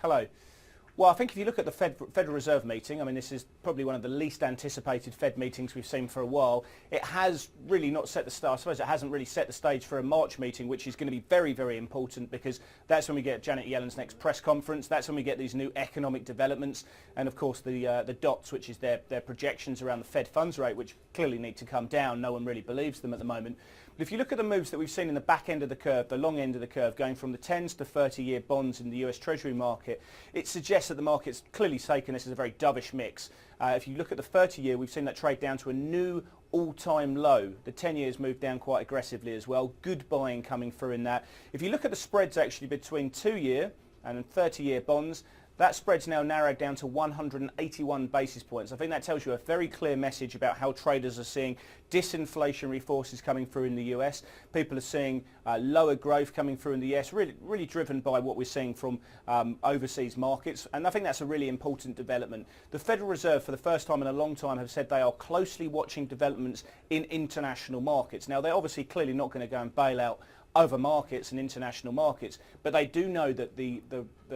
Hello. Well, I think if you look at the Federal Reserve meeting, I mean, this is probably one of the least anticipated Fed meetings we've seen for a while. It has really not set the stage. I suppose it hasn't really set the stage for a March meeting, which is going to be very, very important because that's when we get Janet Yellen's next press conference. That's when we get these new economic developments, and of course the dots, which is their projections around the Fed funds rate, which clearly need to come down. No one really believes them at the moment. But if you look at the moves that we've seen in the back end of the curve, the long end of the curve, going from the 10s to 30-year bonds in the US Treasury market, it suggests that the market's clearly taken this as a very dovish mix. If you look at the 30-year, we've seen that trade down to a new all-time low. The 10 years moved down quite aggressively as well. Good buying coming through in that. If you look at the spreads actually between 2-year and 30-year bonds, that spread's now narrowed down to 181 basis points. I think that tells you a very clear message about how traders are seeing disinflationary forces coming through in the US. People are seeing lower growth coming through in the US, really driven by what we're seeing from overseas markets. And I think that's a really important development. The Federal Reserve, for the first time in a long time, have said they are closely watching developments in international markets. Now, they're obviously clearly not going to go and bail out other markets and international markets, but they do know that the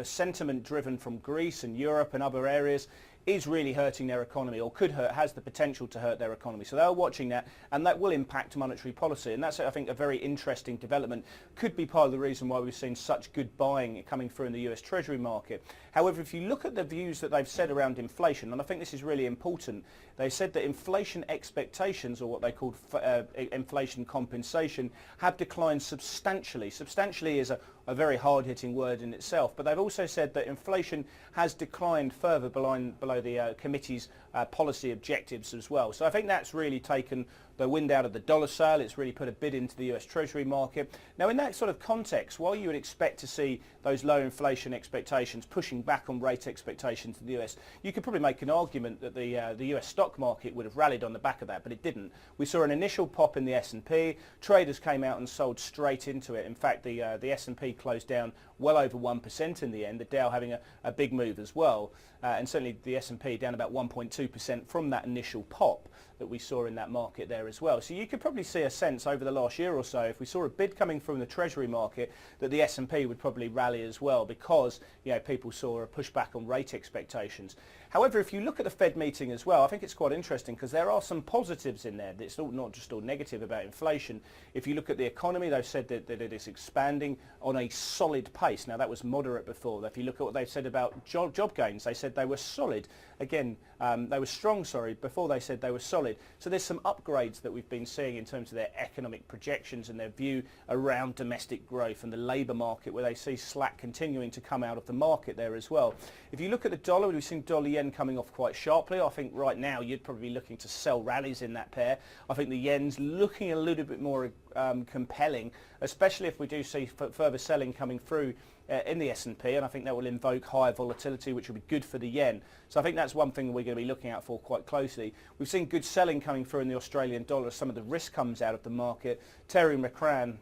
sentiment driven from Greece and Europe and other areas is really hurting their economy, or could hurt, has the potential to hurt their economy. So they're watching that, and that will impact monetary policy. And that's, I think, a very interesting development. Could be part of the reason why we've seen such good buying coming through in the US Treasury market. However, if you look at the views that they've said around inflation, and I think this is really important, they said that inflation expectations, or what they called inflation compensation, have declined substantially. Substantially is a very hard-hitting word in itself, but they've also said that inflation has declined further below the committee's policy objectives as well. So I think that's really taken the wind out of the dollar sail. It's really put a bid into the US Treasury market. Now, in that sort of context, while you would expect to see those low inflation expectations pushing back on rate expectations in the US, you could probably make an argument that the US stock market would have rallied on the back of that, but it didn't. We saw an initial pop in the S&P. Traders came out and sold straight into it. In fact, the S&P closed down well over 1% in the end, the Dow having a big move as well, and certainly the S&P down about 1.2% from that initial pop that we saw in that market there as well. So you could probably see a sense over the last year or so, if we saw a bid coming from the Treasury market, that the S&P would probably rally as well, because people saw a pushback on rate expectations. However, if you look at the Fed meeting as well, I think it's quite interesting because there are some positives in there. It's not just all negative about inflation. If you look at the economy, they've said that it is expanding on a solid pace. Now, that was moderate before. If you look at what they've said about job gains, they said they were solid. Again, they were strong, before they said they were solid. So there's some upgrades that we've been seeing in terms of their economic projections and their view around domestic growth and the labour market, where they see slack continuing to come out of the market there as well. If you look at the dollar, we've seen dollar yen coming off quite sharply. I think right now you'd probably be looking to sell rallies in that pair. I think the yen's looking a little bit more compelling, especially if we do see further selling coming through in the S&P, and I think that will invoke higher volatility, which will be good for the yen. So I think that's one thing we're going to be looking out for quite closely. We've seen good selling coming through in the Australian dollar as some of the risk comes out of the market. Terry McCrann,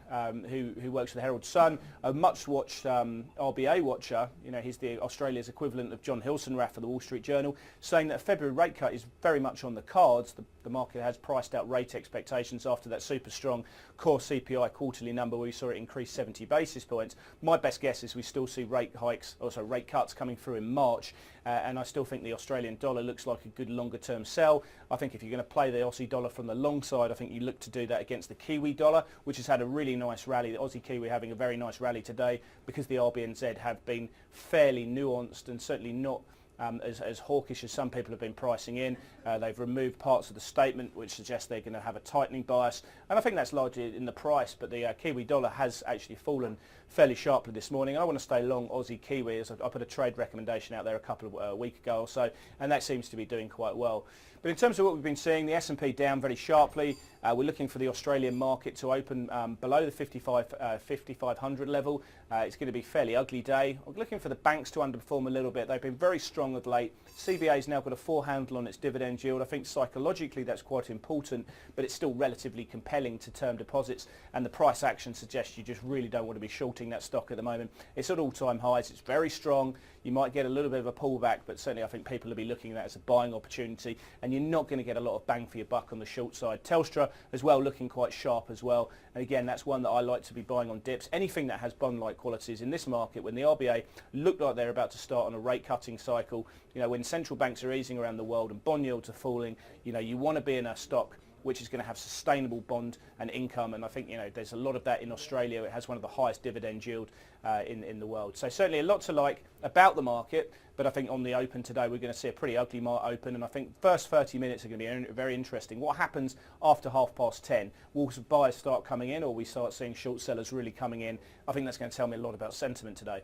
who works for the Herald Sun, a much-watched RBA watcher, he's the Australia's equivalent of John Hilsenrath for the Wall Street Journal, saying that a February rate cut is very much on the cards. The market has priced out rate expectations after that super strong core CPI quarterly number where we saw it increase 70 basis points. My best guess is we still see rate cuts coming through in March, and I still think the Australian dollar looks like a good longer term sell. I think if you're going to play the Aussie dollar from the long side, I think you look to do that against the Kiwi dollar, which has had a really nice rally. The Aussie Kiwi having a very nice rally today because the RBNZ have been fairly nuanced and certainly not as hawkish as some people have been pricing in. They've removed parts of the statement which suggests they're going to have a tightening bias, and I think that's largely in the price, but the Kiwi dollar has actually fallen fairly sharply this morning. I want to stay long Aussie Kiwi, as I put a trade recommendation out there a couple of weeks ago or so, and that seems to be doing quite well. But in terms of what we've been seeing, the S&P down very sharply. We're looking for the Australian market to open below the 5,500 level. It's going to be a fairly ugly day. I'm looking for the banks to underperform a little bit. They've been very strong of late. CBA's now got a 4 handle on its dividend yield. I think psychologically that's quite important, but it's still relatively compelling to term deposits, and the price action suggests you just really don't want to be shorting that stock at the moment. It's at all-time highs. It's very strong. You might get a little bit of a pullback, but certainly I think people will be looking at that as a buying opportunity, and you're not going to get a lot of bang for your buck on the short side. Telstra copper as well looking quite sharp as well. And again, that's one that I like to be buying on dips. Anything that has bond-like qualities in this market, when the RBA look like they're about to start on a rate cutting cycle, you know, when central banks are easing around the world and bond yields are falling, you know, you want to be in a stock which is going to have sustainable bond and income, and I think, you know, there's a lot of that in Australia. It has one of the highest dividend yield in the world. So certainly a lot to like about the market, but I think on the open today we're going to see a pretty ugly market open, and I think first 30 minutes are going to be very interesting. What happens after 10:30? Will buyers start coming in, or we start seeing short sellers really coming in? I think that's going to tell me a lot about sentiment today.